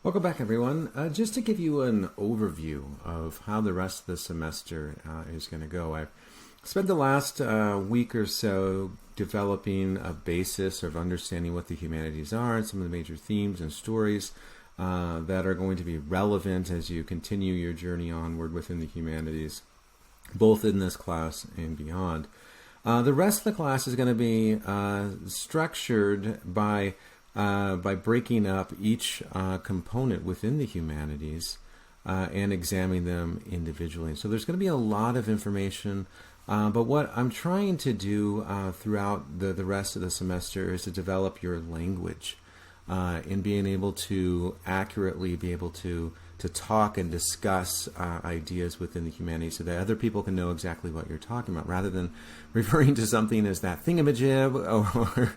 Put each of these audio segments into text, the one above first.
Welcome back, everyone. Just to give you an overview of how the rest of the semester is going to go, I've spent the last week or so developing a basis of understanding what the humanities are and some of the major themes and stories that are going to be relevant as you continue your journey onward within the humanities, both in this class and beyond. The rest of the class is going to be structured by breaking up each component within the humanities and examining them individually. So there's going to be a lot of information, but what I'm trying to do throughout the rest of the semester is to develop your language in being able to accurately be able to talk and discuss ideas within the humanities so that other people can know exactly what you're talking about, rather than referring to something as that thingamajig or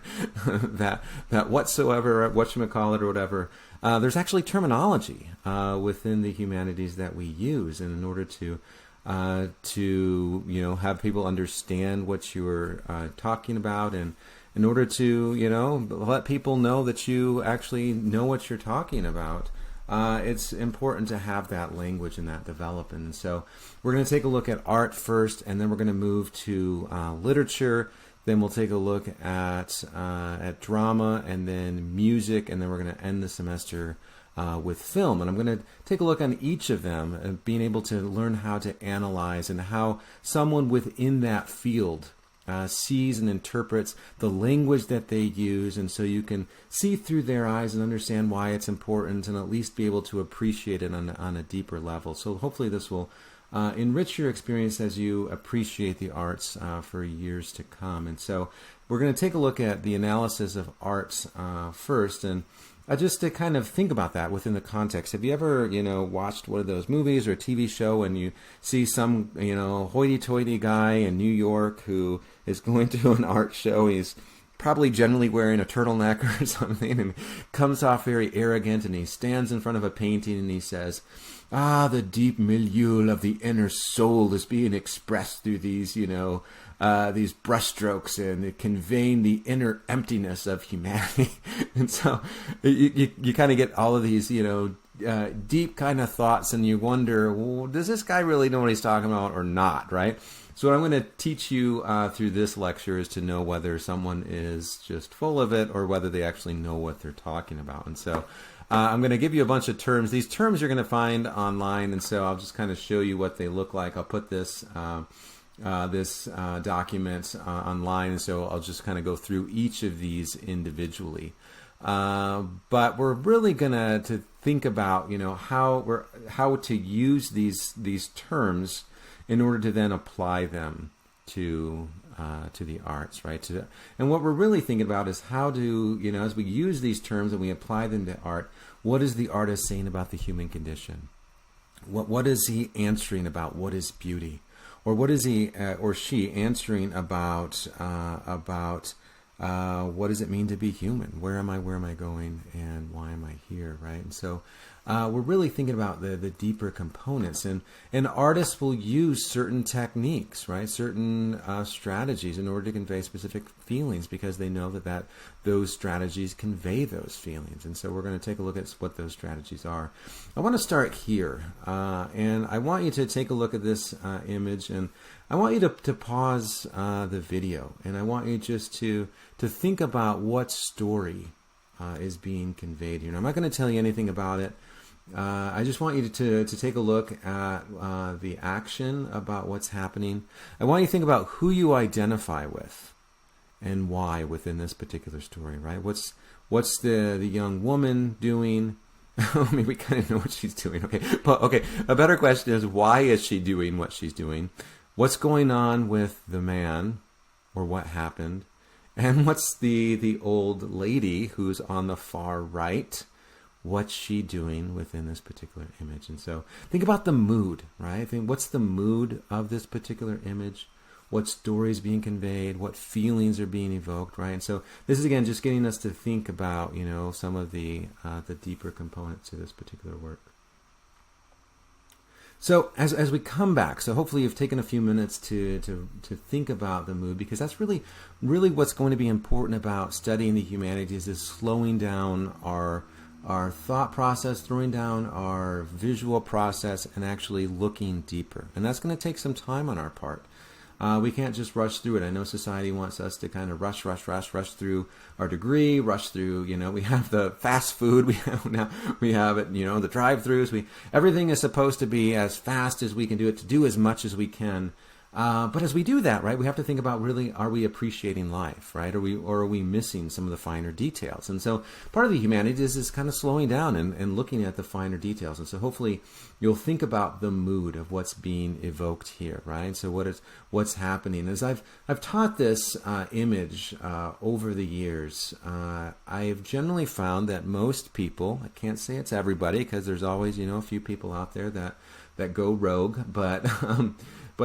that whatsoever, whatchamacallit or whatever. There's actually terminology within the humanities that we use, and in order to have people understand what you're talking about, and in order to let people know that you actually know what you're talking about. It's important to have that language and that development. And so we're going to take a look at art first, and then we're going to move to literature. Then we'll take a look at drama, and then music, and then we're going to end the semester with film. And I'm going to take a look on each of them, and being able to learn how to analyze and how someone within that field sees and interprets the language that they use, and so you can see through their eyes and understand why it's important, and at least be able to appreciate it on a deeper level. So hopefully this will enrich your experience as you appreciate the arts for years to come. And so we're going to take a look at the analysis of arts first, and just to kind of think about that within the context. Have you ever, watched one of those movies or a TV show and you see some, hoity-toity guy in New York who is going to an art show? He's probably generally wearing a turtleneck or something, and comes off very arrogant, and he stands in front of a painting and he says, the deep milieu of the inner soul is being expressed through these, these brushstrokes, and conveying the inner emptiness of humanity. And so you kind of get all of these, deep kind of thoughts, and you wonder, well, does this guy really know what he's talking about or not, right? So what I'm going to teach you through this lecture is to know whether someone is just full of it or whether they actually know what they're talking about. And so I'm going to give you a bunch of terms. These terms you're going to find online, and so I'll just kind of show you what they look like. I'll put this document online, and so I'll just kind of go through each of these individually. But we're really going to think about how to use these terms in order to then apply them to the arts, right? And what we're really thinking about is how to, as we use these terms and we apply them to art, what is the artist saying about the human condition? What is he answering about what is beauty? Or what is he or she answering about what does it mean to be human? Where am I going, and why am I here, right? And so we're really thinking about the deeper components, and artists will use certain techniques, right? Certain strategies in order to convey specific feelings, because they know that those strategies convey those feelings. And so we're going to take a look at what those strategies are. I want to start here, and I want you to take a look at this image, and I want you to pause the video, and I want you just to think about what story is being conveyed here. Now, I'm not going to tell you anything about it. I just want you to take a look at the action, about what's happening. I want you to think about who you identify with and why within this particular story, right? What's the young woman doing? I mean, we kind of know what she's doing, okay? But okay, a better question is, why is she doing what she's doing? What's going on with the man, or what happened? And what's the old lady who's on the far right? What's she doing within this particular image? And so think about the mood, right? What's the mood of this particular image? What story is being conveyed? What feelings are being evoked, right? And so this is, again, just getting us to think about, some of the deeper components to this particular work. So as we come back, so hopefully you've taken a few minutes to think about the mood, because that's really what's going to be important about studying the humanities, is slowing down our our thought process, throwing down our visual process, and actually looking deeper. And that's going to take some time on our part. We can't just rush through it. I know society wants us to kind of rush through our degree, rush through, we have the fast food, we have it, the drive-thrus. Everything is supposed to be as fast as we can do it, to do as much as we can. But as we do that, right, we have to think about, really, are we appreciating life, right? Or are we missing some of the finer details? And so part of the humanities is kind of slowing down and looking at the finer details. And so hopefully you'll think about the mood of what's being evoked here, right? So what's happening. As I've taught this image over the years, I've generally found that most people, I can't say it's everybody, because there's always, a few people out there that go rogue, but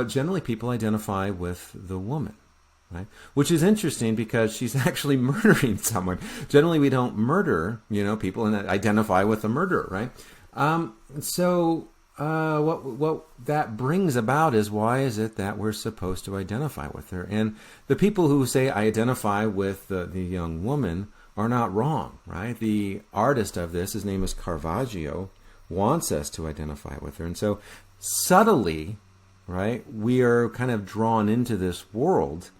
generally people identify with the woman, right? Which is interesting because she's actually murdering someone. Generally we don't murder, people and identify with the murderer, right? So what that brings about is, why is it that we're supposed to identify with her? And the people who say I identify with the young woman are not wrong, right? The artist of this, his name is Caravaggio, wants us to identify with her. And so subtly, right, we are kind of drawn into this world,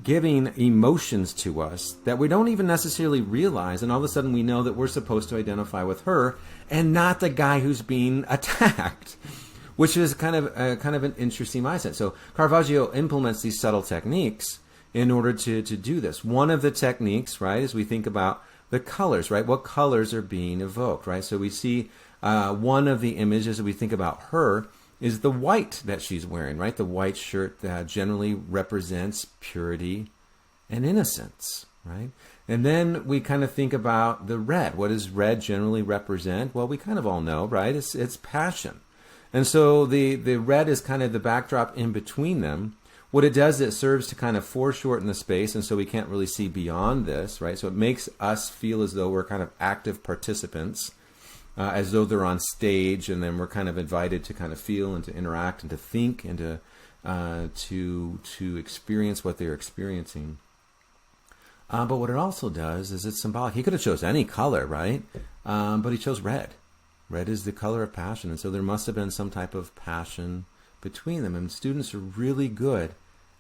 giving emotions to us that we don't even necessarily realize, and all of a sudden we know that we're supposed to identify with her and not the guy who's being attacked, which is kind of an interesting mindset. So Caravaggio implements these subtle techniques in order to do this. One of the techniques, right, is we think about the colors, right? What colors are being evoked, right? So we see one of the images that we think about her is the white that she's wearing, right? The white shirt that generally represents purity and innocence, right? And then we kind of think about the red. What does red generally represent? Well, we kind of all know, right? It's passion. And so the red is kind of the backdrop in between them. What it does, it serves to kind of foreshorten the space, and so we can't really see beyond this, right? So it makes us feel as though we're kind of active participants, as though they're on stage, and then we're kind of invited to kind of feel and to interact and to think and to experience what they're experiencing. But what it also does is it's symbolic. He could have chose any color, right? But he chose red. Red is the color of passion, and so there must have been some type of passion between them, and students are really good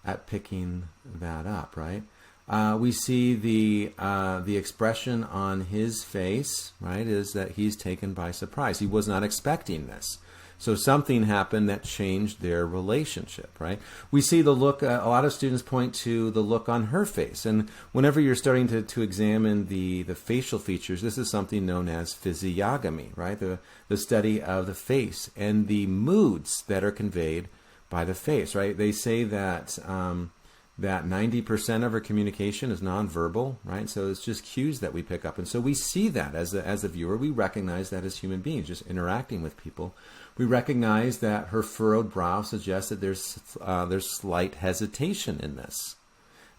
at picking that up, right? We see the expression on his face, right, is that he's taken by surprise. He was not expecting this. So something happened that changed their relationship, right? We see the look, a lot of students point to the look on her face. And whenever you're starting to examine the facial features, this is something known as physiognomy, right? The study of the face and the moods that are conveyed by the face, right? They say that that 90% of our communication is nonverbal, right? So it's just cues that we pick up. And so we see that as a viewer. We recognize that as human beings, just interacting with people. We recognize that her furrowed brow suggests that there's slight hesitation in this.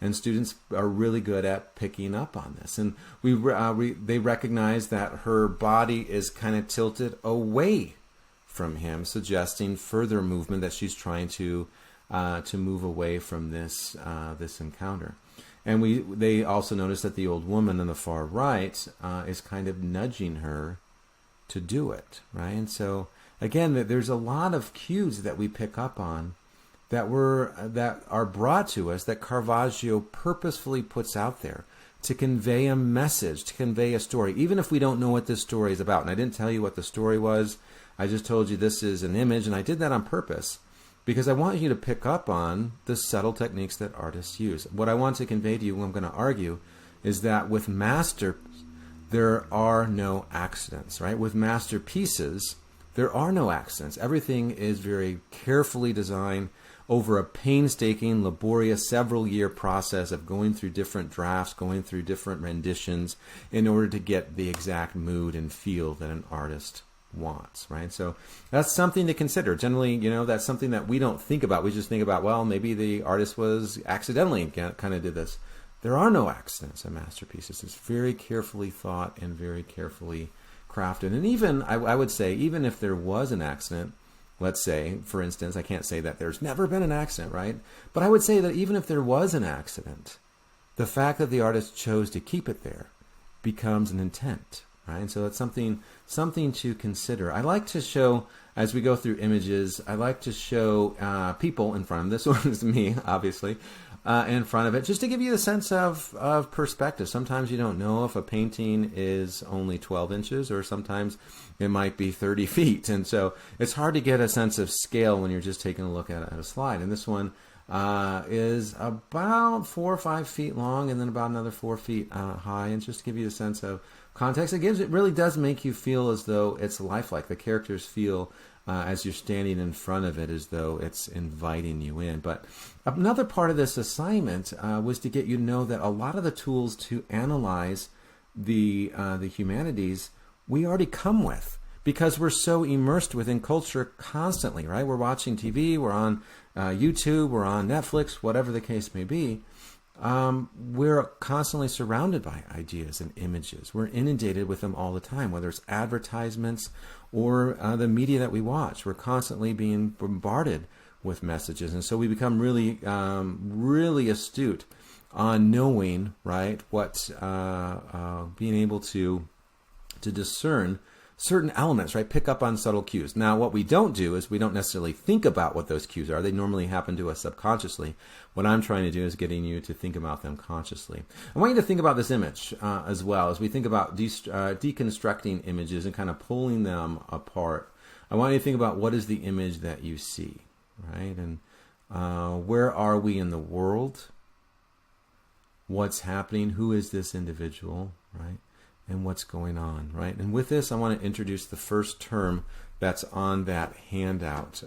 And students are really good at picking up on this. And they recognize that her body is kind of tilted away from him, suggesting further movement, that she's trying to move away from this encounter. And they also notice that the old woman on the far right is kind of nudging her to do it, right? And so again, there's a lot of cues that we pick up on that are brought to us, that Caravaggio purposefully puts out there to convey a message, to convey a story, even if we don't know what this story is about. And I didn't tell you what the story was. I just told you this is an image, and I did that on purpose because I want you to pick up on the subtle techniques that artists use. What I want to convey to you, what I'm going to argue, is that with master, there are no accidents, right? With masterpieces, there are no accidents. Everything is very carefully designed over a painstaking, laborious, several-year process of going through different drafts, going through different renditions in order to get the exact mood and feel that an artist wants, right? So that's something to consider. Generally, that's something that we don't think about. We just think about, well, maybe the artist was accidentally kind of did this. There are no accidents in masterpieces. It's very carefully thought and very carefully crafted. And even, I would say, even if there was an accident, let's say, for instance, I can't say that there's never been an accident, right? But I would say that even if there was an accident, the fact that the artist chose to keep it there becomes an intent, right? And so it's something to consider. I like to show, as we go through images, I like to show people in front of this one is me, obviously, in front of it, just to give you a sense of perspective. Sometimes you don't know if a painting is only 12 inches or sometimes it might be 30 feet. And so it's hard to get a sense of scale when you're just taking a look at a slide. And this one is about 4 or 5 feet long and then about another 4 feet high. And just to give you a sense of context, it really does make you feel as though it's lifelike. The characters feel as you're standing in front of it as though it's inviting you in. But another part of this assignment was to get you to know that a lot of the tools to analyze the humanities we already come with, because we're so immersed within culture constantly, right? We're watching TV, we're on YouTube, we're on Netflix, whatever the case may be. We're constantly surrounded by ideas and images. We're inundated with them all the time, whether it's advertisements or the media that we watch. We're constantly being bombarded with messages. And so we become really, really astute on knowing, right, what, being able to discern certain elements, right? Pick up on subtle cues. Now, what we don't do is we don't necessarily think about what those cues are. They normally happen to us subconsciously. What I'm trying to do is getting you to think about them consciously. I want you to think about this image as well as we think about deconstructing images and kind of pulling them apart. I want you to think about what is the image that you see, right? And where are we in the world? What's happening? Who is this individual, right? And what's going on, right? And with this, I want to introduce the first term that's on that handout,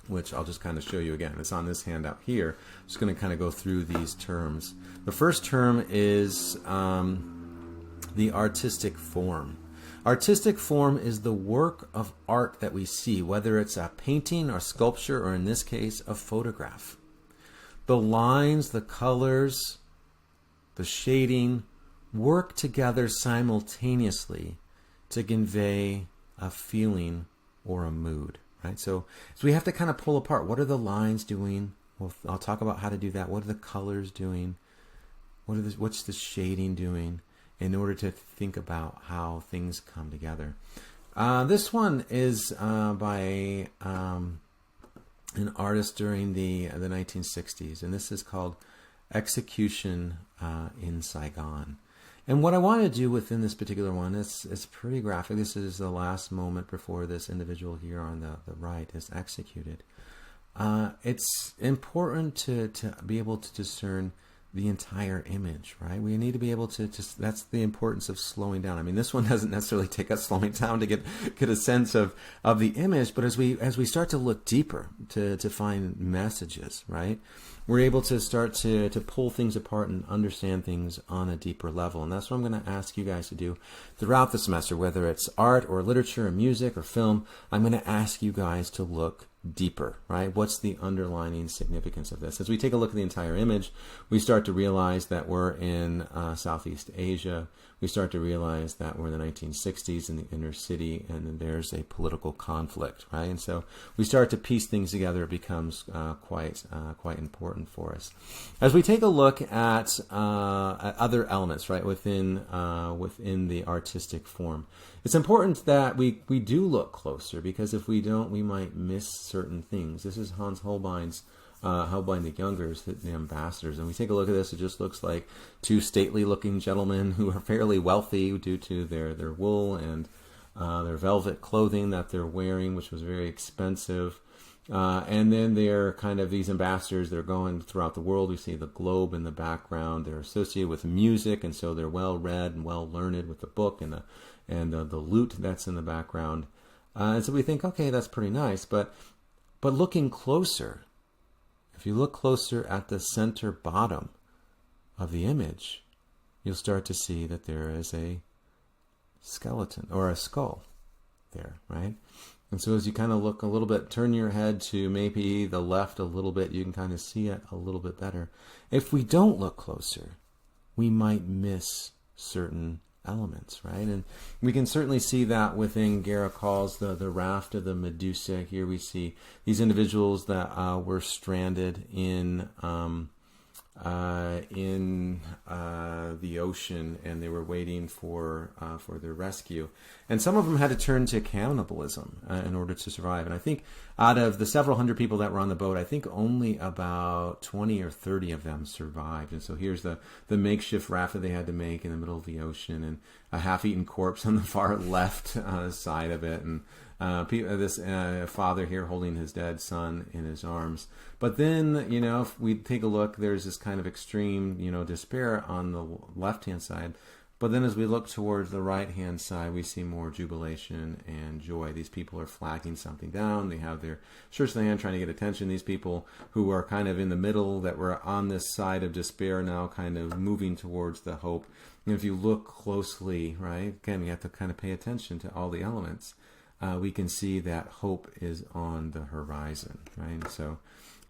which I'll just kind of show you again. It's on this handout here. I'm just going to kind of go through these terms. The first term is the artistic form. Artistic form is the work of art that we see, whether it's a painting or sculpture, or in this case, a photograph. The lines, the colors, the shading, work together simultaneously to convey a feeling or a mood, right? So we have to kind of pull apart. What are the lines doing? Well, I'll talk about how to do that. What are the colors doing? What's the shading doing in order to think about how things come together? This one is by an artist during the 1960s, and this is called Execution in Saigon. And what I want to do within this particular one is pretty graphic. This is the last moment before this individual here on the right is executed. It's important to be able to discern the entire image, right? We need to be able to just, that's the importance of slowing down. I mean, this one doesn't necessarily take us slowing down to get a sense of the image, but as we start to look deeper to find messages, right? We're able to start to pull things apart and understand things on a deeper level. And that's what I'm going to ask you guys to do throughout the semester, whether it's art or literature or music or film. I'm going to ask you guys to look deeper, right? What's the underlying significance of this? As we take a look at the entire image, we start to realize that we're in Southeast Asia. We start to realize that we're in the 1960s in the inner city, and then there's a political conflict, right? And so we start to piece things together. It becomes quite important for us. As we take a look at other elements, right, within the artistic form, it's important that we do look closer, because if we don't, we might miss certain things. This is Hans Holbein's Holbein the Younger, the ambassadors. And we take a look at this, it just looks like two stately looking gentlemen who are fairly wealthy due to their wool and their velvet clothing that they're wearing, which was very expensive. And then they're kind of these ambassadors, they're going throughout the world. We see the globe in the background. They're associated with music, and so they're well read and well learned with the book and the lute that's in the background. And so we think, okay, that's pretty nice. But looking closer, if you look closer at the center bottom of the image, you'll start to see that there is a skeleton or a skull there, right? And so as you kind of look a little bit, turn your head to maybe the left a little bit, you can kind of see it a little bit better. If we don't look closer, we might miss certain elements, right? And we can certainly see that within Garical's the Raft of the Medusa. Here we see these individuals that were stranded in in the ocean, and they were waiting for their rescue. And some of them had to turn to cannibalism in order to survive. And I think out of the several hundred people that were on the boat, I think only about 20 or 30 of them survived. And so here's the makeshift raft that they had to make in the middle of the ocean, and a half-eaten corpse on the far left side of it, and this father here holding his dead son in his arms. But then, if we take a look, there's this kind of extreme, despair on the left-hand side. But then as we look towards the right-hand side, we see more jubilation and joy. These people are flagging something down. They have their shirts in their hand trying to get attention. These people who are kind of in the middle, that were on this side of despair, now kind of moving towards the hope. And if you look closely, right, again, you have to kind of pay attention to all the elements. We can see that hope is on the horizon, right? So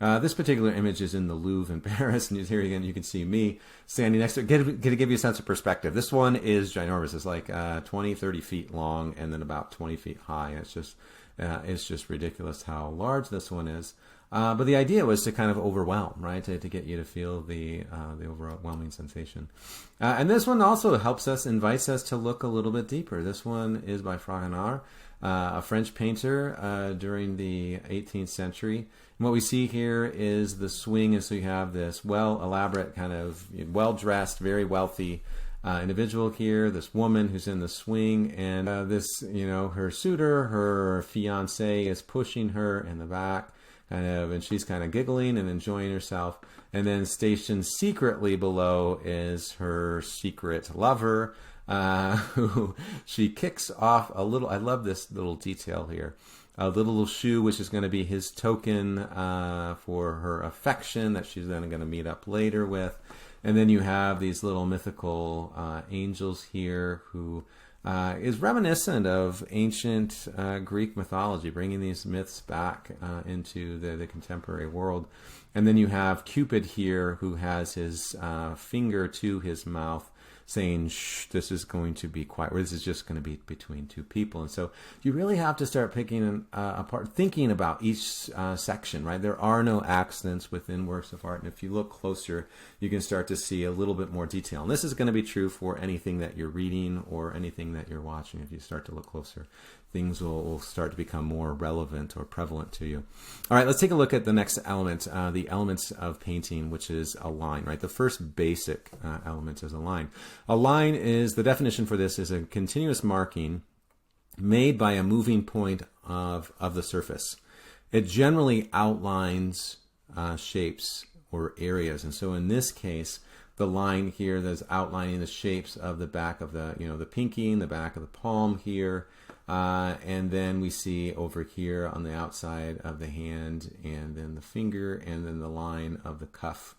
this particular image is in the Louvre in Paris, and here again you can see me standing next to it. To give you a sense of perspective, this one is ginormous. It's like 20, 30 feet long, and then about 20 feet high. And it's just ridiculous how large this one is. But the idea was to kind of overwhelm, right? To get you to feel the overwhelming sensation. And this one also invites us to look a little bit deeper. This one is by Fragonard, a French painter during the 18th century. And what we see here is the swing, and so you have this elaborate, kind of well-dressed, very wealthy individual here, this woman who's in the swing, and her suitor, her fiancé, is pushing her in the back, and she's kind of giggling and enjoying herself. And then stationed secretly below is her secret lover, who she kicks off a little. I love this little detail here. The little shoe, which is going to be his token for her affection that she's then going to meet up later with. And then you have these little mythical angels here, who is reminiscent of ancient Greek mythology, bringing these myths back into the contemporary world. And then you have Cupid here, who has his finger to his mouth, saying, shh, this is going to be quiet, or this is just going to be between two people. And so you really have to start picking apart, thinking about each section, right? There are no accidents within works of art. And if you look closer, you can start to see a little bit more detail. And this is going to be true for anything that you're reading or anything that you're watching. If you start to look closer, things will start to become more relevant or prevalent to you. All right, let's take a look at the next element, the elements of painting, which is a line, right? The first basic element is a line. A line is, the definition for this is a continuous marking made by a moving point of the surface. It generally outlines shapes or areas. And so in this case, the line here that's outlining the shapes of the back of the pinky and the back of the palm here. And then we see over here on the outside of the hand, and then the finger, and then the line of the cuff.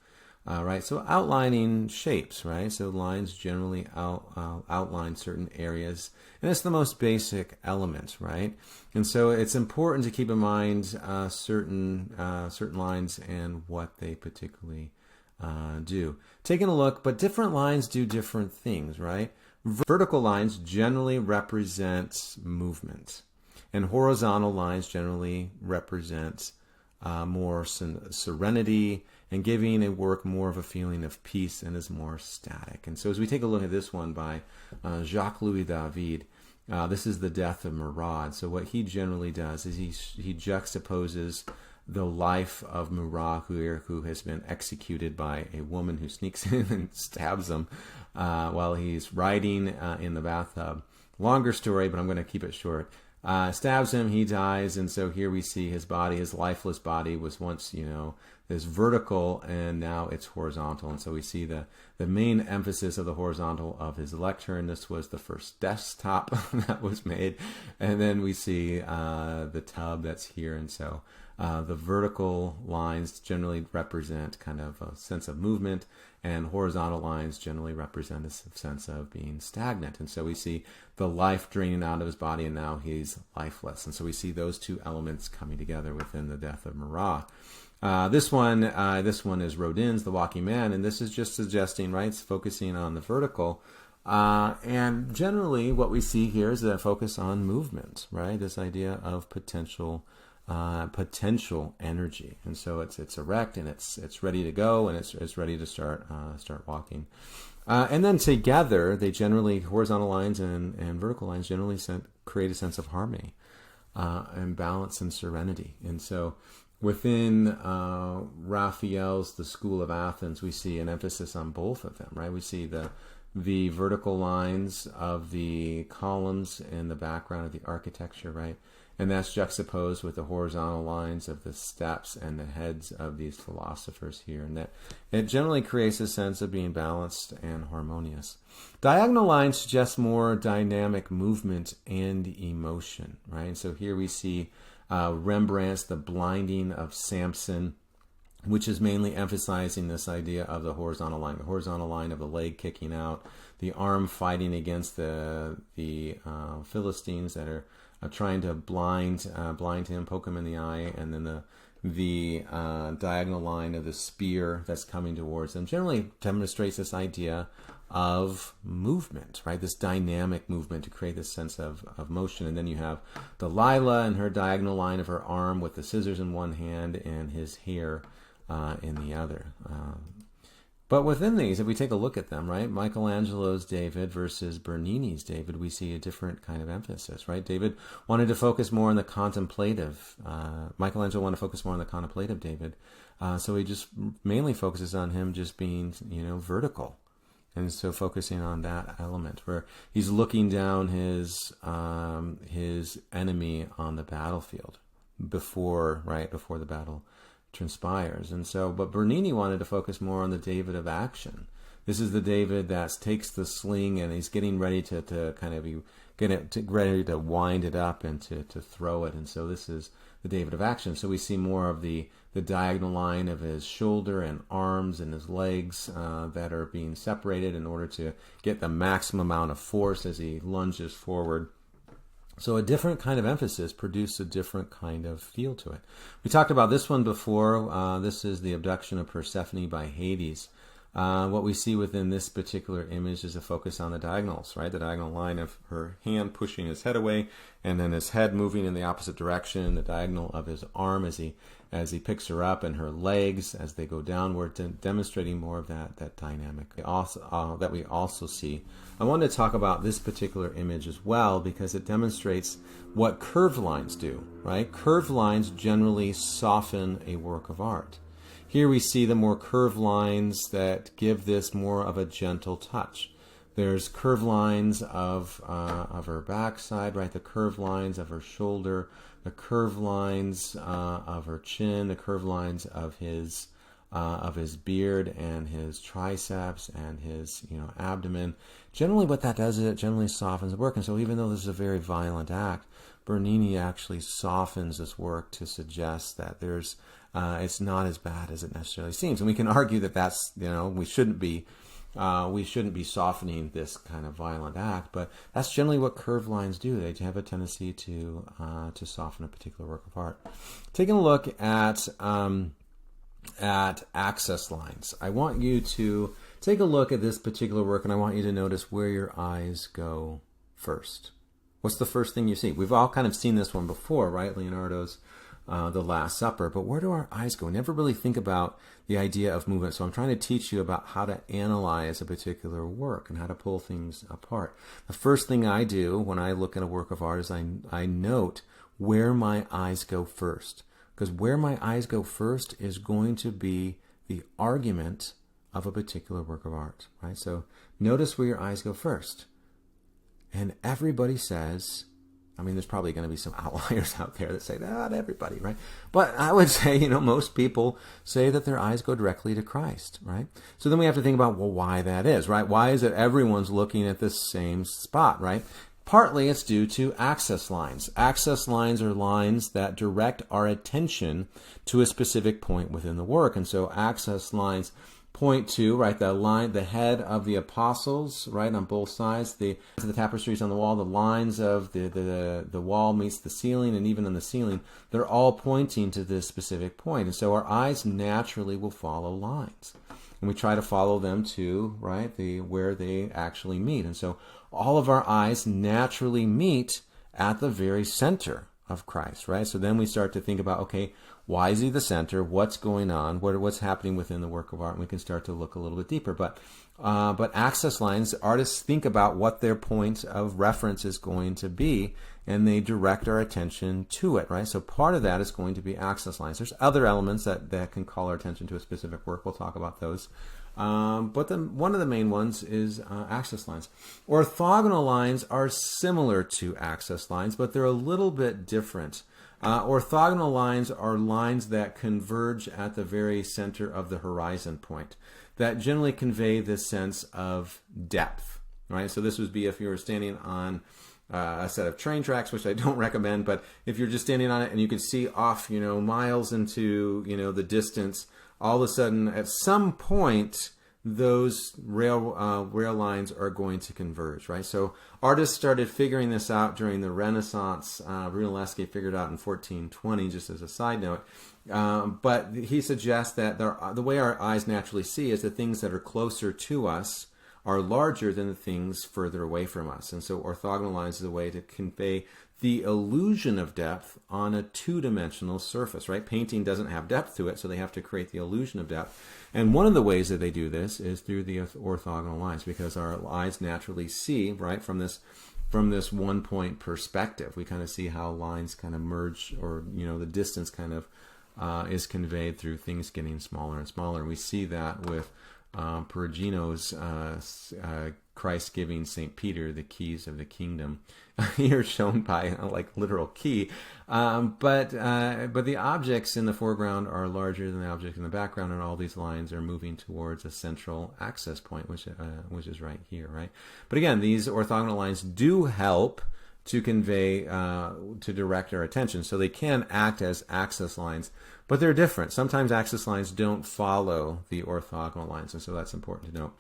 Right, so outlining shapes, right? So lines generally outline certain areas, and it's the most basic element, right? And so it's important to keep in mind certain lines and what they particularly do. Taking a look, but different lines do different things, right? Vertical lines generally represent movement, and horizontal lines generally represent more serenity and giving a work more of a feeling of peace, and is more static. And so as we take a look at this one by Jacques-Louis David, this is The Death of Murat. So what he generally does is he juxtaposes the life of Murat, who has been executed by a woman who sneaks in and stabs him while he's riding in the bathtub. Longer story, but I'm going to keep it short. Stabs him, he dies, and so here we see his body, his lifeless body was once, this vertical, and now it's horizontal. And so we see the main emphasis of the horizontal of his lectern. This was the first desktop that was made. And then we see the tub that's here. And so the vertical lines generally represent kind of a sense of movement, and horizontal lines generally represent a sense of being stagnant. And so we see the life draining out of his body, and now he's lifeless. And so we see those two elements coming together within The Death of Murat. This one is Rodin's The Walking Man, and this is just suggesting, right, it's focusing on the vertical. And generally what we see here is a focus on movement, right? This idea of potential potential energy, and so it's erect and it's ready to go, and it's ready to start walking. And then together, they generally, horizontal lines and vertical lines generally create a sense of harmony and balance and serenity. And so within Raphael's The School of Athens, we see an emphasis on both of them, right? We see the vertical lines of the columns in the background of the architecture, right? And that's juxtaposed with the horizontal lines of the steps and the heads of these philosophers here. And that it generally creates a sense of being balanced and harmonious. Diagonal lines suggest more dynamic movement and emotion, right? And so here we see Rembrandt's The Blinding of Samson, which is mainly emphasizing this idea of the horizontal line of the leg kicking out, the arm fighting against the Philistines that are trying to blind him, poke him in the eye, and then the diagonal line of the spear that's coming towards them generally demonstrates this idea of movement, right? This dynamic movement to create this sense of motion. And then you have Delilah and her diagonal line of her arm with the scissors in one hand and his hair in the other. But within these, if we take a look at them, right, Michelangelo's David versus Bernini's David, we see a different kind of emphasis, right? David wanted to focus more on the contemplative. Michelangelo wanted to focus more on the contemplative David. So he just mainly focuses on him just being, vertical. And so focusing on that element where he's looking down his enemy on the battlefield before the battle transpires. And so, but Bernini wanted to focus more on the David of action. This is the David that takes the sling and he's getting ready to kind of ready to wind it up and to throw it. And so this is the David of action. So we see more of the diagonal line of his shoulder and arms and his legs that are being separated in order to get the maximum amount of force as he lunges forward. So a different kind of emphasis produced a different kind of feel to it. We talked about this one before. This is the abduction of Persephone by Hades. What we see within this particular image is a focus on the diagonals, right? The diagonal line of her hand pushing his head away, and then his head moving in the opposite direction, the diagonal of his arm as he picks her up, and her legs as they go downward, demonstrating more of that dynamic that we also see. I wanted to talk about this particular image as well because it demonstrates what curved lines do, right? Curved lines generally soften a work of art. Here we see the more curved lines that give this more of a gentle touch. There's curved lines of her backside, right? The curved lines of her shoulder, the curved lines of her chin, the curved lines of his beard and his triceps and his abdomen. Generally, what that does is it generally softens the work. And so, even though this is a very violent act, Bernini actually softens this work to suggest that there's it's not as bad as it necessarily seems. And we can argue that that's we shouldn't be softening this kind of violent act, but that's generally what curved lines do. They have a tendency to soften a particular work of art. Taking a look at axis lines, I want you to take a look at this particular work, and I want you to notice where your eyes go first. What's the first thing you see? We've all kind of seen this one before, right? Leonardo's The Last Supper. But where do our eyes go? We never really think about the idea of movement. So I'm trying to teach you about how to analyze a particular work and how to pull things apart. The first thing I do when I look at a work of art is I note where my eyes go first. Because where my eyes go first is going to be the argument of a particular work of art, right? So notice where your eyes go first. And everybody says, there's probably going to be some outliers out there that say, not everybody, right? But I would say, most people say that their eyes go directly to Christ, right? So then we have to think about, well, why that is, right? Why is it everyone's looking at the same spot, right? Partly it's due to axis lines. Axis lines are lines that direct our attention to a specific point within the work. And so axis lines point to, right, the head of the apostles, right, on both sides, the tapestries on the wall, the lines of the wall meets the ceiling, and even on the ceiling, they're all pointing to this specific point. And so our eyes naturally will follow lines. And we try to follow them to, right, where they actually meet. And so all of our eyes naturally meet at the very center of Christ, right? So then we start to think about, okay, why is he the center? What's going on? What's happening within the work of art? And we can start to look a little bit deeper. But access lines, artists think about what their point of reference is going to be, and they direct our attention to it, right? So part of that is going to be access lines. There's other elements that can call our attention to a specific work. We'll talk about those. But one of the main ones is access lines. Orthogonal lines are similar to access lines, but they're a little bit different. Orthogonal lines are lines that converge at the very center of the horizon point that generally convey this sense of depth, right? So this would be if you were standing on a set of train tracks, which I don't recommend, but if you're just standing on it and you can see off, miles into, the distance, all of a sudden at some point those rail lines are going to converge, right? So artists started figuring this out during the Renaissance. Brunelleschi figured it out in 1420, just as a side note. But he suggests that the way our eyes naturally see is the things that are closer to us are larger than the things further away from us. And so orthogonal lines is a way to convey the illusion of depth on a two-dimensional surface, right? Painting doesn't have depth to it, so they have to create the illusion of depth. And one of the ways that they do this is through the orthogonal lines, because our eyes naturally see, right, from this one-point perspective. We kind of see how lines kind of merge, or, the distance kind of is conveyed through things getting smaller and smaller. And we see that with Perugino's Christ giving St. Peter the keys of the kingdom. Here shown by literal key, but the objects in the foreground are larger than the objects in the background, and all these lines are moving towards a central access point, which is right here, right? But again, these orthogonal lines do help to convey, to direct our attention, so they can act as access lines, but they're different. Sometimes access lines don't follow the orthogonal lines, and so that's important to note.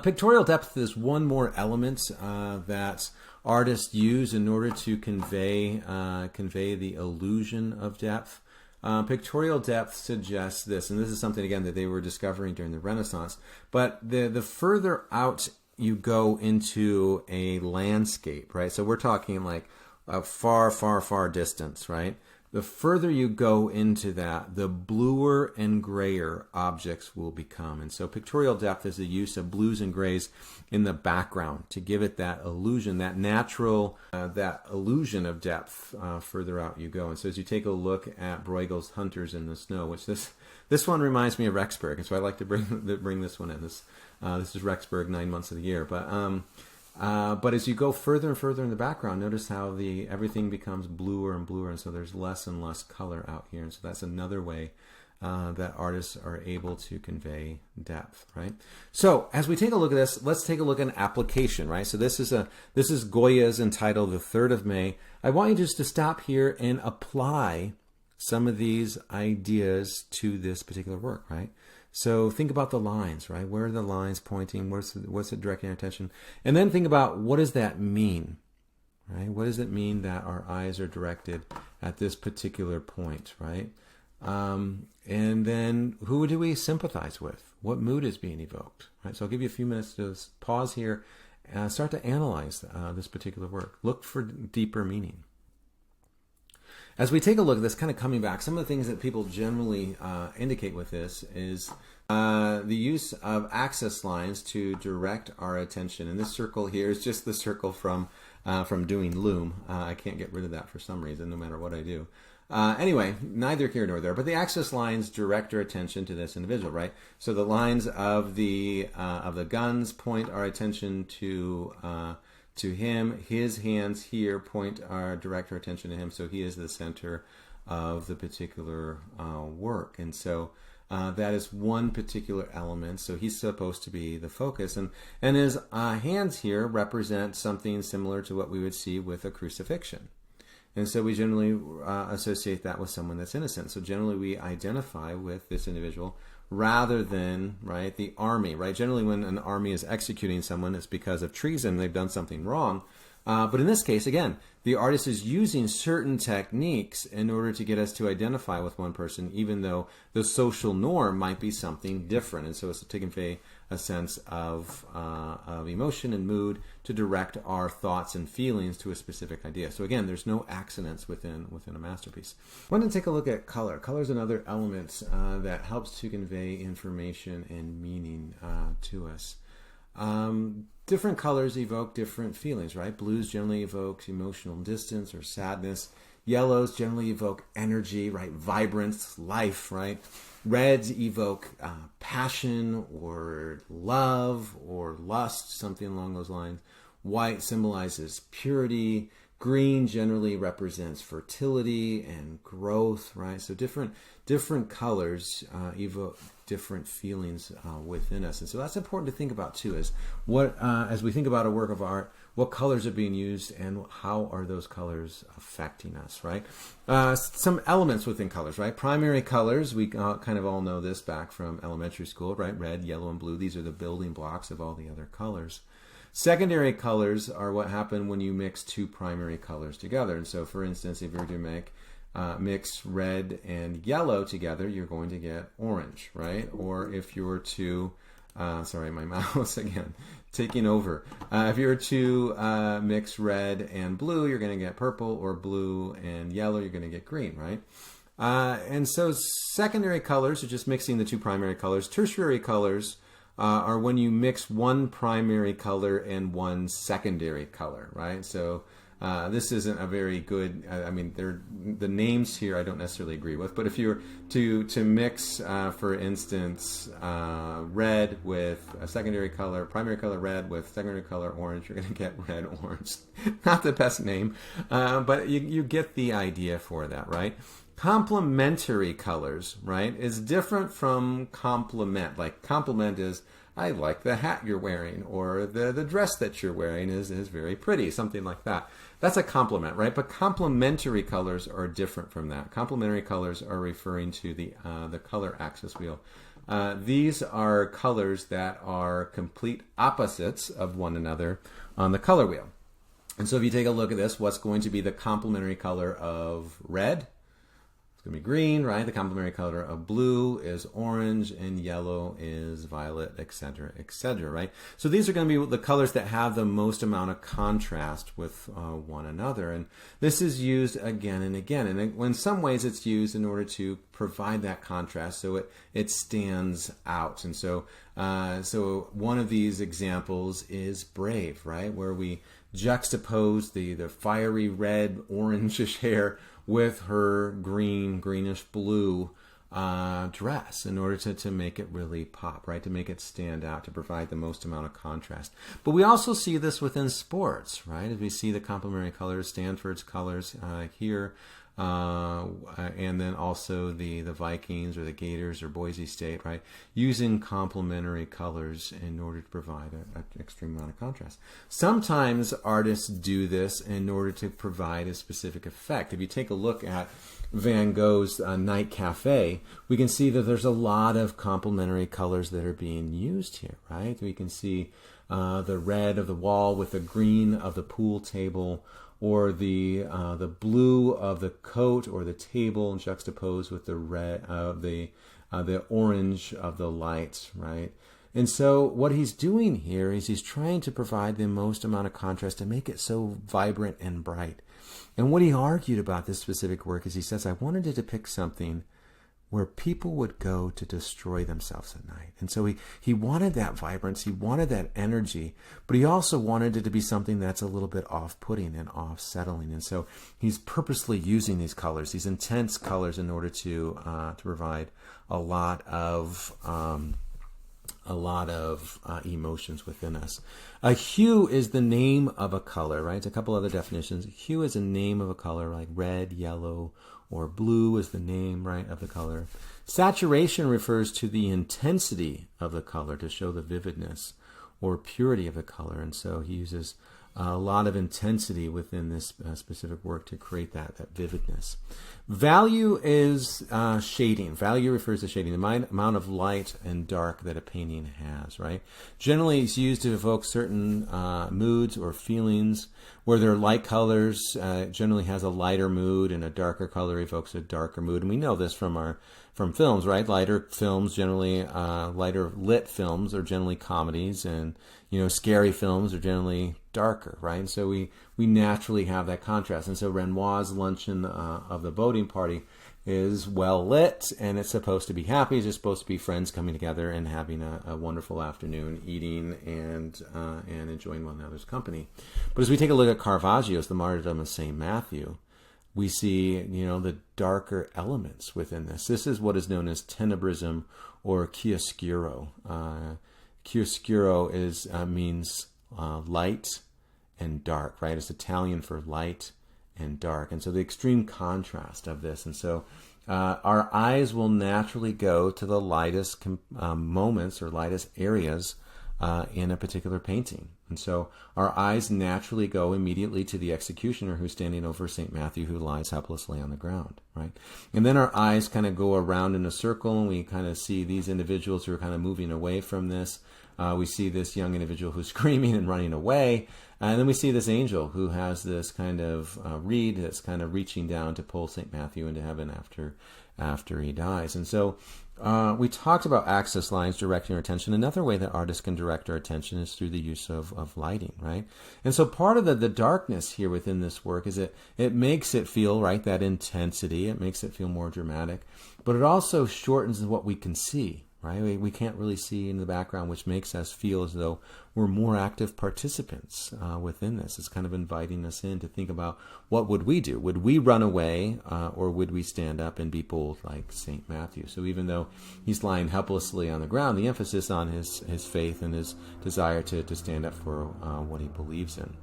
Pictorial depth is one more element that artists use in order to convey the illusion of depth. Pictorial depth suggests this, and this is something again that they were discovering during the Renaissance. But the further out you go into a landscape, right? So we're talking like a far, far, far distance, right? The further you go into that, the bluer and grayer objects will become. And so pictorial depth is the use of blues and grays in the background to give it that illusion, that natural, that illusion of depth further out you go. And so as you take a look at Bruegel's Hunters in the Snow, which this one reminds me of Rexburg, and so I like to bring this one in. This is Rexburg 9 months of the year. But as you go further and further in the background, notice how everything becomes bluer and bluer, and so there's less and less color out here. And so that's another way that artists are able to convey depth, right? So as we take a look at this, let's take a look at an application, right? So this is Goya's entitled The 3rd of May. I want you just to stop here and apply some of these ideas to this particular work, right? So think about the lines, right? Where are the lines pointing? What's it directing our attention? And then think about, what does that mean, right? What does it mean that our eyes are directed at this particular point, right? And then who do we sympathize with? What mood is being evoked, right? So I'll give you a few minutes to pause here and start to analyze this particular work. Look for deeper meaning. As we take a look at this, kind of coming back, some of the things that people generally indicate with this is the use of access lines to direct our attention. And this circle here is just the circle from doing loom. I can't get rid of that for some reason, no matter what I do. Anyway, neither here nor there, but the access lines direct our attention to this individual, right? So the lines of the guns point our attention to him. His hands here direct our attention to him, so he is the center of the particular work. And so that is one particular element. So he's supposed to be the focus, and his hands here represent something similar to what we would see with a crucifixion. And so we generally associate that with someone that's innocent. So generally we identify with this individual rather than, right, the army, right? Generally when an army is executing someone, it's because of treason, they've done something wrong. But in this case, again, the artist is using certain techniques in order to get us to identify with one person, even though the social norm might be something different. And so it's to convey a sense of emotion and mood to direct our thoughts and feelings to a specific idea. So again, there's no accidents within a masterpiece. I want to take a look at color. Color is another element that helps to convey information and meaning to us. Different colors evoke different feelings, right? Blues generally evokes emotional distance or sadness. Yellows generally evoke energy, right? Vibrance, life, right? Reds evoke passion or love or lust, something along those lines. White symbolizes purity. Green generally represents fertility and growth, right? So different colors evoke different feelings within us, and so that's important to think about too. Is what as we think about a work of art, what colors are being used and how are those colors affecting us, right? Some elements within colors, right? Primary colors, we kind of all know this back from elementary school, right? Red, yellow, and blue. These are the building blocks of all the other colors. Secondary colors are what happen when you mix two primary colors together. And so, for instance, if you were to mix red and yellow together, you're going to get orange, right? Or if you were to, sorry, my mouse again, taking over. If you were to mix red and blue, you're going to get purple, or blue and yellow, you're going to get green, right? And so secondary colors are just mixing the two primary colors. Tertiary colors are when you mix one primary color and one secondary color, right? So this isn't a very good, I mean, the names here I don't necessarily agree with, but if you were to mix, for instance, red with a secondary color, primary color red with secondary color orange, you're going to get red orange. Not the best name, but you get the idea for that, right? Complementary colors, right, is different from complement. Like complement is, I like the hat you're wearing, or the dress that you're wearing is very pretty, something like that. That's a compliment, right? But complementary colors are different from that. Complementary colors are referring to the color axis wheel. These are colors that are complete opposites of one another on the color wheel. And so if you take a look at this, what's going to be the complementary color of red? It's going to be green, right? The complementary color of blue is orange, and yellow is violet, etc., right? So these are going to be the colors that have the most amount of contrast with one another. And this is used again and again. And in some ways it's used in order to provide that contrast so it stands out. And so one of these examples is Brave, right? Where we juxtapose the fiery red, orangish hair with her greenish blue dress in order to make it really pop, right? To make it stand out, to provide the most amount of contrast. But we also see this within sports, right? As we see the complementary colors, Stanford's colors here, and then also the Vikings or the Gators or Boise State, right? Using complementary colors in order to provide an extreme amount of contrast. Sometimes artists do this in order to provide a specific effect. If you take a look at Van Gogh's Night Cafe, we can see that there's a lot of complementary colors that are being used here, right? We can see the red of the wall with the green of the pool table, or the blue of the coat or the table juxtaposed with the red of the orange of the lights, right? And so what he's doing here is he's trying to provide the most amount of contrast to make it so vibrant and bright. And what he argued about this specific work is he says, I wanted to depict something where people would go to destroy themselves at night. And so he wanted that vibrance, he wanted that energy, but he also wanted it to be something that's a little bit off-putting and off-settling. And so he's purposely using these colors, these intense colors, in order to provide a lot of emotions within us. A hue is the name of a color, right? A couple other definitions. Hue is a name of a color, like red, yellow, or blue is the name, right, of the color. Saturation refers to the intensity of the color to show the vividness or purity of the color. And so he uses a lot of intensity within this specific work to create that vividness. Value is shading. Value refers to shading, the amount of light and dark that a painting has, right? Generally, it's used to evoke certain moods or feelings, where there are light colors, generally has a lighter mood, and a darker color evokes a darker mood. And we know this from films, right? Lighter films generally, lighter lit films are generally comedies, and scary films are generally darker, right? And so we naturally have that contrast. And so Renoir's luncheon of the boating party is well lit, and it's supposed to be happy. It's just supposed to be friends coming together and having a wonderful afternoon, eating and enjoying one another's company. But as we take a look at Caravaggio's The Martyrdom of St. Matthew, we see the darker elements within this. This is what is known as tenebrism or chiaroscuro. Chiaroscuro means light and dark, right? It's Italian for light and dark. And so the extreme contrast of this. And so our eyes will naturally go to the lightest moments or lightest areas in a particular painting. And so our eyes naturally go immediately to the executioner who's standing over St. Matthew, who lies helplessly on the ground, right? And then our eyes kind of go around in a circle, and we kind of see these individuals who are kind of moving away from this. We see this young individual who's screaming and running away. And then we see this angel who has this kind of reed that's kind of reaching down to pull St. Matthew into heaven after he dies. And so we talked about access lines directing our attention. Another way that artists can direct our attention is through the use of lighting, right? And so part of the darkness here within this work is it makes it feel, right, that intensity. It makes it feel more dramatic. But it also shortens what we can see, right? We can't really see in the background, which makes us feel as though we're more active participants within this. It's kind of inviting us in to think about, what would we do? Would we run away or would we stand up and be bold like St. Matthew? So even though he's lying helplessly on the ground, the emphasis on his faith and his desire to stand up for what he believes in.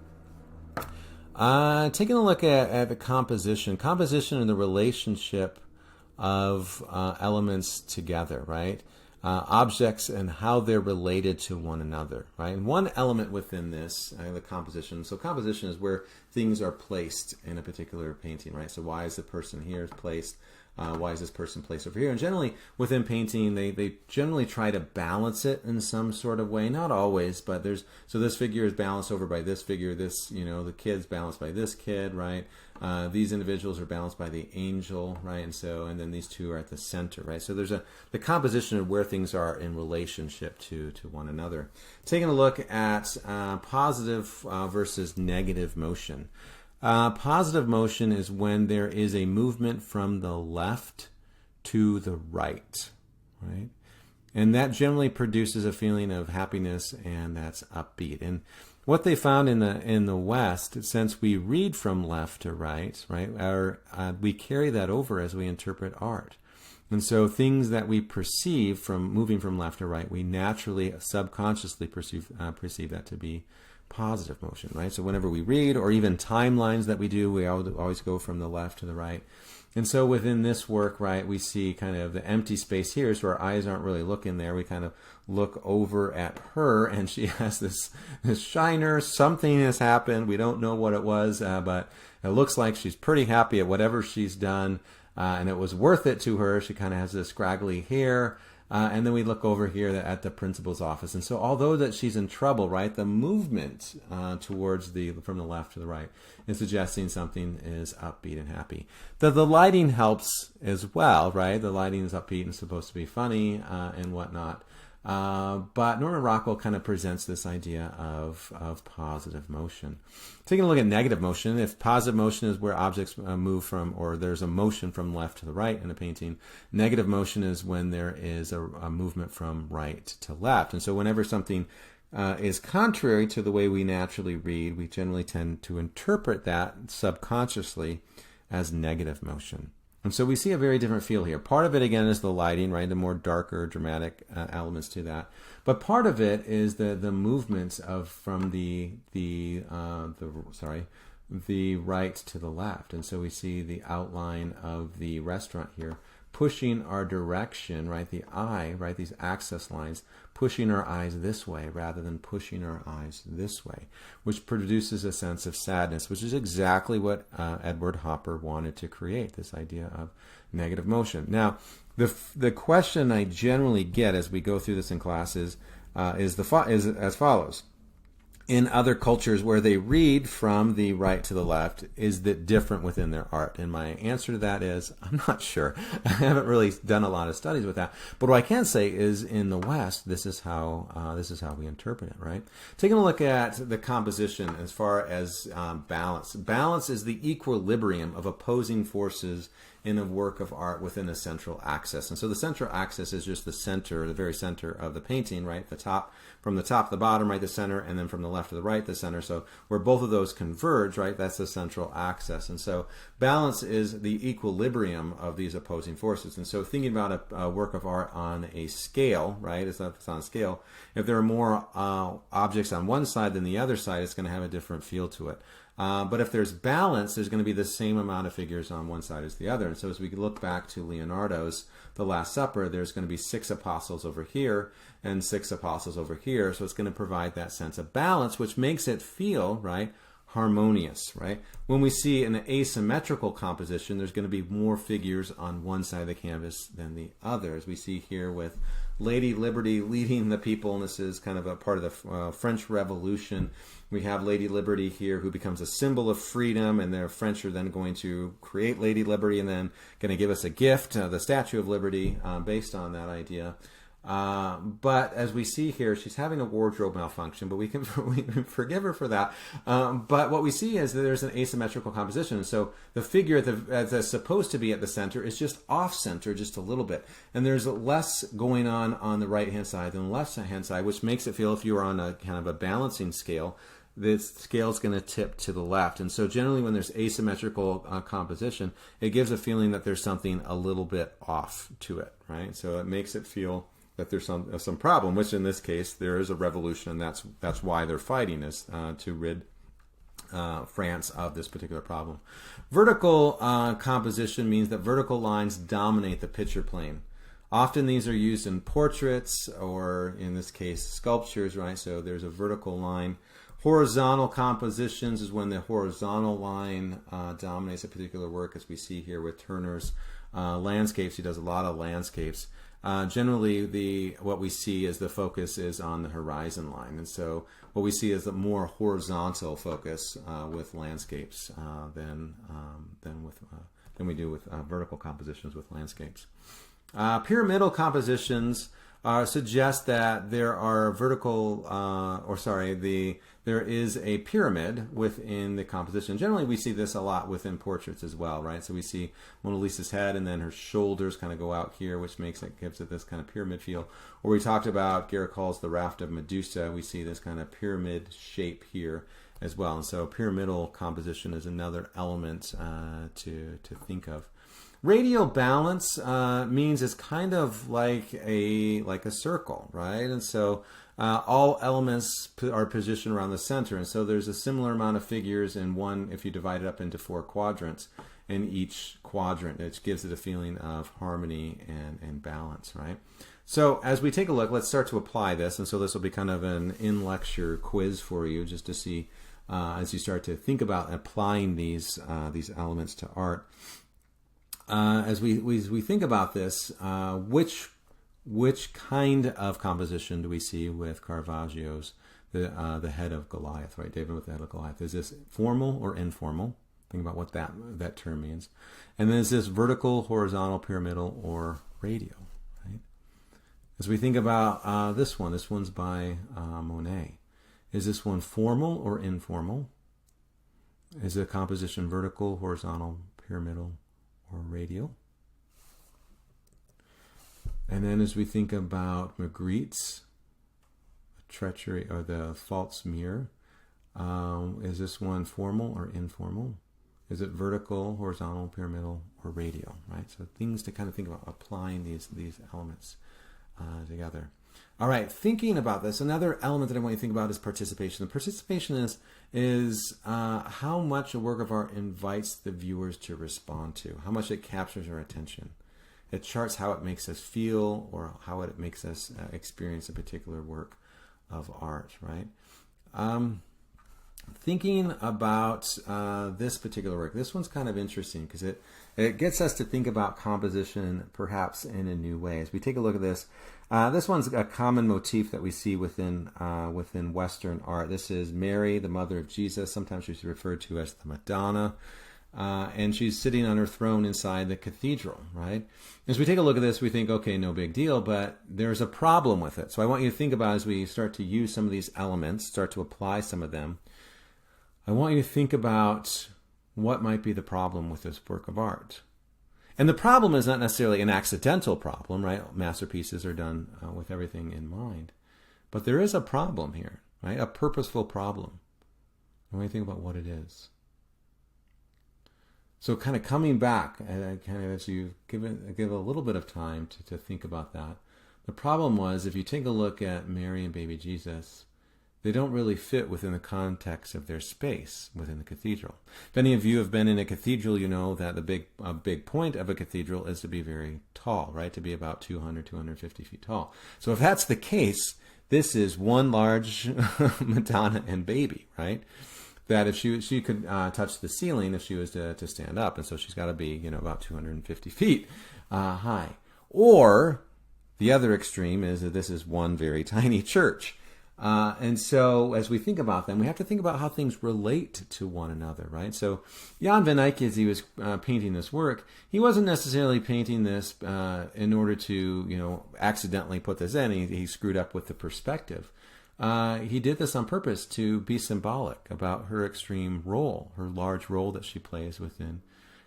Taking a look at the composition and the relationship of elements together, right? Objects and how they're related to one another, right? And one element within this, the composition. So composition is where things are placed in a particular painting, right? So why is the person here placed? Why is this person placed over here? And generally within painting, they generally try to balance it in some sort of way. Not always, but so this figure is balanced over by this figure. This, the kid's balanced by this kid, right? These individuals are balanced by the angel, right? And then these two are at the center, right? So there's the composition of where things are in relationship to one another. Taking a look at positive versus negative motion. Positive motion is when there is a movement from the left to the right, right? And that generally produces a feeling of happiness, and that's upbeat. And what they found in the West, since we read from left to right, we carry that over as we interpret art. And so things that we perceive from moving from left to right, we naturally, subconsciously perceive that to be positive motion, right? So whenever we read, or even timelines that we do, we always go from the left to the right. And so within this work, right, we see kind of the empty space here, so our eyes aren't really looking there. We kind of look over at her, and she has this shiner. Something has happened. We don't know what it was, but it looks like she's pretty happy at whatever she's done, and it was worth it to her. She kind of has this scraggly hair. And then we look over here at the principal's office. And so although that she's in trouble, right, the movement towards from the left to the right is suggesting something is upbeat and happy. The lighting helps as well, right? The lighting is upbeat and supposed to be funny and whatnot. But Norman Rockwell kind of presents this idea of positive motion. Taking a look at negative motion, if positive motion is where objects move from, or there's a motion from left to the right in a painting, negative motion is when there is a movement from right to left. And so whenever something is contrary to the way we naturally read, we generally tend to interpret that subconsciously as negative motion. And so we see a very different feel here. Part of it, again, is the lighting, right? The more darker, dramatic elements to that. But part of it is the movements from the right to the left. And so we see the outline of the restaurant here pushing our direction, right? The eye, right? These access lines pushing our eyes this way rather than pushing our eyes this way, which produces a sense of sadness, which is exactly what Edward Hopper wanted to create, this idea of negative motion. Now, the question I generally get as we go through this in classes is as follows. in other cultures where they read from the right to the left, is that different within their art? And my answer to that is, I'm not sure. I haven't really done a lot of studies with that. But what I can say is, in the West, this is how we interpret it, right? Taking a look at the composition as far as balance. Balance is the equilibrium of opposing forces in a work of art within a central axis. And so the central axis is just the center, the very center of the painting, right? The top, from the top to the bottom, right, the center, and then from the left to the right, the center. So where both of those converge, right, that's the central axis. And so balance is the equilibrium of these opposing forces. And so thinking about a work of art on a scale, right, it's on a scale, if there are more objects on one side than the other side, it's going to have a different feel to it. But if there's balance, there's going to be the same amount of figures on one side as the other. And so as we look back to Leonardo's The Last Supper, there's going to be 6 apostles over here and 6 apostles over here. So it's going to provide that sense of balance, which makes it feel, right, harmonious, right? When we see an asymmetrical composition, there's going to be more figures on one side of the canvas than the other, as we see here with Lady Liberty leading the people, and this is kind of a part of the French Revolution. We have Lady Liberty here, who becomes a symbol of freedom, and the French are then going to create Lady Liberty and then going to give us a gift, the Statue of Liberty, based on that idea. But as we see here, she's having a wardrobe malfunction, but we can forgive her for that. But what we see is that there's an asymmetrical composition. So the figure that's supposed to be at the center is just off center just a little bit. And there's less going on the right-hand side than the left-hand side, which makes it feel, if you were on a kind of a balancing scale, this scale is going to tip to the left. And so generally when there's asymmetrical composition, it gives a feeling that there's something a little bit off to it, right? So it makes it feel that there's some problem, which in this case there is a revolution. That's why they're fighting, is to rid France of this particular problem. Vertical composition means that vertical lines dominate the picture plane. Often these are used in portraits, or in this case sculptures, right? So there's a vertical line. Horizontal compositions is when the horizontal line dominates a particular work, as we see here with Turner's landscapes. He does a lot of landscapes. Generally, what we see is the focus is on the horizon line, and so what we see is a more horizontal focus with landscapes than we do with vertical compositions with landscapes. Pyramidal compositions suggest that there are there is a pyramid within the composition. Generally, we see this a lot within portraits as well, right? So we see Mona Lisa's head, and then her shoulders kind of go out here, which gives it this kind of pyramid feel. Or we talked about Garical's The Raft of Medusa. We see this kind of pyramid shape here as well. And so pyramidal composition is another element to think of. Radial balance means it's kind of like a circle, right? And so all elements are positioned around the center, and so there's a similar amount of figures in one, if you divide it up into 4 quadrants, in each quadrant, which gives it a feeling of harmony and balance, right? So as we take a look, let's start to apply this, and so this will be kind of an in-lecture quiz for you, just to see as you start to think about applying these elements to art. As we think about this, which kind of composition do we see with Caravaggio's the head of Goliath, right? David with the head of Goliath. Is this formal or informal? Think about what that term means. And then is this vertical, horizontal, pyramidal, or radial, right? As we think about this one's by Monet. Is this one formal or informal? Is the composition vertical, horizontal, pyramidal, or radial? And then as we think about Magritte's treachery, or the false mirror, is this one formal or informal? Is it vertical, horizontal, pyramidal, or radial, right? So things to kind of think about applying these elements together. All right, thinking about this, another element that I want you to think about is participation. The participation is how much a work of art invites the viewers to respond to, how much it captures our attention. It charts how it makes us feel, or how it makes us experience a particular work of art, right? thinking about this particular work, this one's kind of interesting because it gets us to think about composition perhaps in a new way. As we take a look at this, this one's a common motif that we see within Western art. This is Mary, the mother of Jesus. Sometimes she's referred to as the Madonna. And she's sitting on her throne inside the cathedral, right? As we take a look at this, we think, okay, no big deal, but there's a problem with it. So I want you to think about, as we start to use some of these elements, start to apply some of them, I want you to think about what might be the problem with this work of art. And the problem is not necessarily an accidental problem, right? Masterpieces are done with everything in mind. But there is a problem here, right? A purposeful problem. I want you to think about what it is. So kind of coming back, kind of as you give a little bit of time to think about that. The problem was, if you take a look at Mary and baby Jesus, they don't really fit within the context of their space within the cathedral. If any of you have been in a cathedral, you know that a big point of a cathedral is to be very tall, right? To be about 200, 250 feet tall. So if that's the case, this is one large Madonna and baby, right? That if she could touch the ceiling if she was to stand up, and so she's got to be, you know, about 250 feet high. Or the other extreme is that this is one very tiny church. And so as we think about them, we have to think about how things relate to one another, right? So Jan van Eyck, as he was painting this work, he wasn't necessarily painting this in order to, you know, accidentally put this in. He screwed up with the perspective. He did this on purpose to be symbolic about her extreme role, her large role that she plays within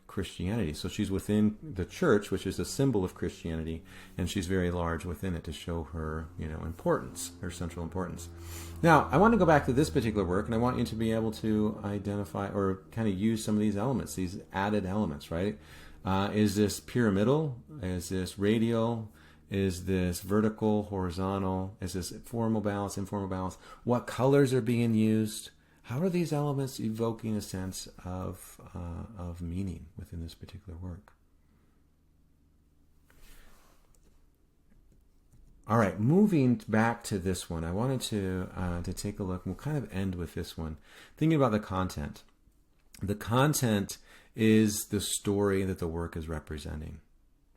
Christianity. So she's within the church, which is a symbol of Christianity, and she's very large within it to show her, you know, importance, her central importance. Now, I want to go back to this particular work, and I want you to be able to identify or kind of use some of these elements, these added elements, right? Is this pyramidal? Is this radial? Is this vertical, horizontal? Is this formal balance, informal balance? What colors are being used? How are these elements evoking a sense of meaning within this particular work? All right, moving back to this one, I wanted to take a look. We'll kind of end with this one, thinking about the content. The content is the story that the work is representing.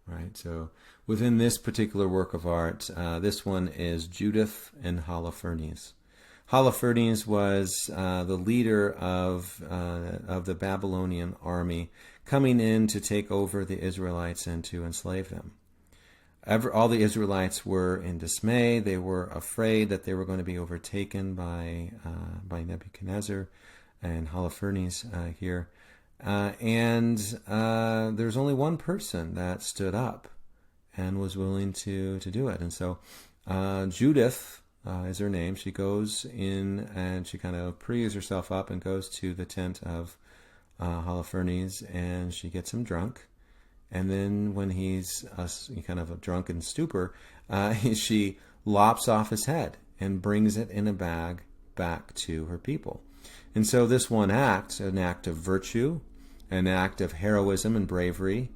Right, so within this particular work of art, this one is Judith and Holofernes. Holofernes was the leader of the Babylonian army coming in to take over the Israelites and to enslave them. All the Israelites were in dismay. They were afraid that they were going to be overtaken by Nebuchadnezzar and Holofernes here. And there's only one person that stood up and was willing to do it. And so Judith is her name. She goes in and she kind of prees herself up and goes to the tent of Holofernes, and she gets him drunk. And then when he's kind of a drunken stupor, she lops off his head and brings it in a bag back to her people. And so this one act, an act of virtue, an act of heroism and bravery,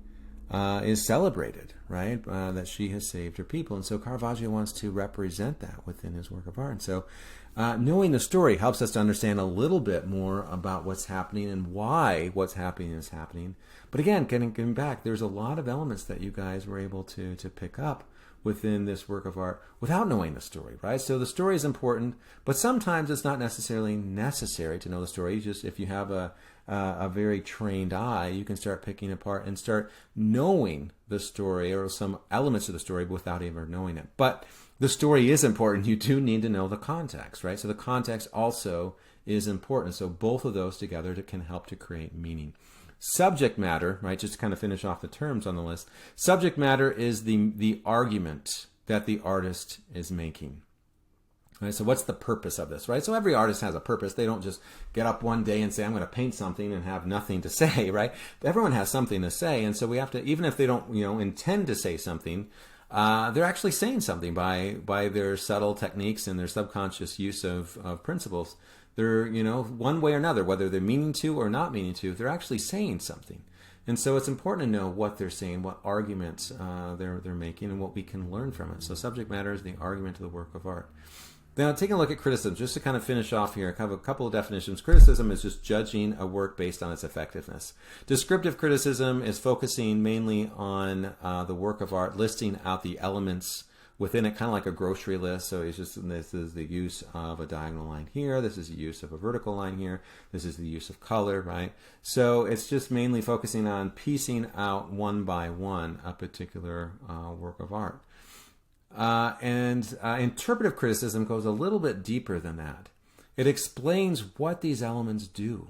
is celebrated, right? That she has saved her people. And so Caravaggio wants to represent that within his work of art. And so knowing the story helps us to understand a little bit more about what's happening and why what's happening is happening. But again, getting back, there's a lot of elements that you guys were able to pick up within this work of art without knowing the story, right? So the story is important, but sometimes it's not necessarily necessary to know the story. Just if you have a very trained eye, you can start picking apart and start knowing the story or some elements of the story without even knowing it. But the story is important. You do need to know the context, right? So the context also is important. So both of those together can help to create meaning. Subject matter, right, just to kind of finish off the terms on the list, subject matter is the argument that the artist is making. Right, so what's the purpose of this, right? So every artist has a purpose. They don't just get up one day and say, I'm going to paint something and have nothing to say, right? Everyone has something to say, and so we have to, even if they don't, intend to say something, they're actually saying something by their subtle techniques and their subconscious use of principles. They're, one way or another, whether they're meaning to or not meaning to, they're actually saying something. And so it's important to know what they're saying, what arguments they're making, and what we can learn from it. So subject matter is the argument of the work of art. Now, taking a look at criticism, just to kind of finish off here, I have a couple of definitions. Criticism is just judging a work based on its effectiveness. Descriptive criticism is focusing mainly on the work of art, listing out the elements within it, kind of like a grocery list. So it's just, this is the use of a diagonal line here. This is the use of a vertical line here. This is the use of color, right? So it's just mainly focusing on piecing out one by one a particular work of art. Interpretive criticism goes a little bit deeper than that. It explains what these elements do,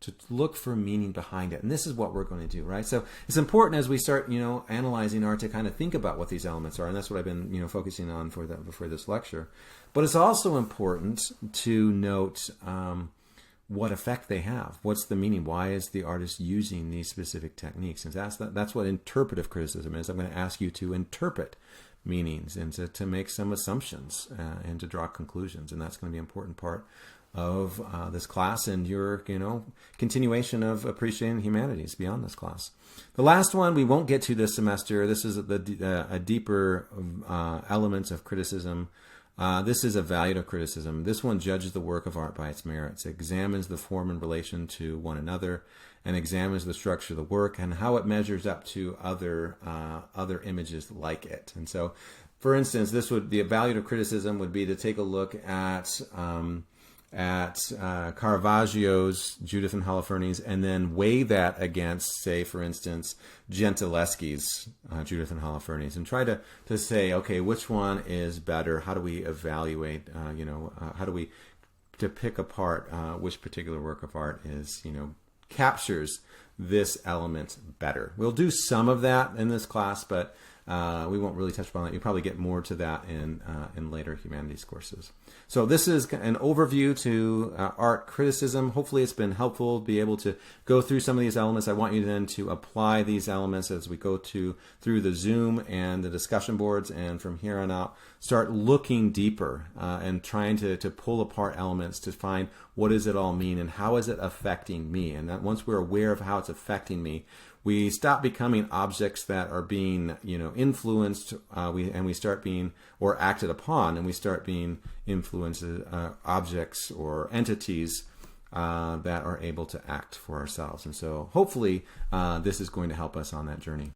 to look for meaning behind it. And this is what we're going to do, right? So it's important as we start, analyzing art to kind of think about what these elements are. And that's what I've been, focusing on for this lecture. But it's also important to note what effect they have. What's the meaning? Why is the artist using these specific techniques? And that's what interpretive criticism is. I'm going to ask you to interpret meanings and to make some assumptions and to draw conclusions. And that's going to be an important part of this class and your continuation of appreciating humanities beyond this class. The last one we won't get to this semester. This is a deeper elements of criticism. This is evaluative criticism. This one judges the work of art by its merits. It examines the form in relation to one another and examines the structure of the work and how it measures up to other images like it. And so, for instance, the evaluative criticism would be to take a look at Caravaggio's Judith and Holofernes and then weigh that against, say, for instance, Gentileschi's Judith and Holofernes and try to say, okay, which one is better? How do we evaluate, how do we to pick apart which particular work of art is, captures this element better. We'll do some of that in this class, but we won't really touch upon that. You'll probably get more to that in later humanities courses. So this is an overview to art criticism. Hopefully it's been helpful to be able to go through some of these elements. I want you then to apply these elements as we go through the Zoom and the discussion boards, and from here on out, start looking deeper and trying to pull apart elements to find what does it all mean and how is it affecting me. And that once we're aware of how it's affecting me, we stop becoming objects that are being, influenced. We start being or acted upon, and we start being influenced objects or entities that are able to act for ourselves. And so, hopefully, this is going to help us on that journey.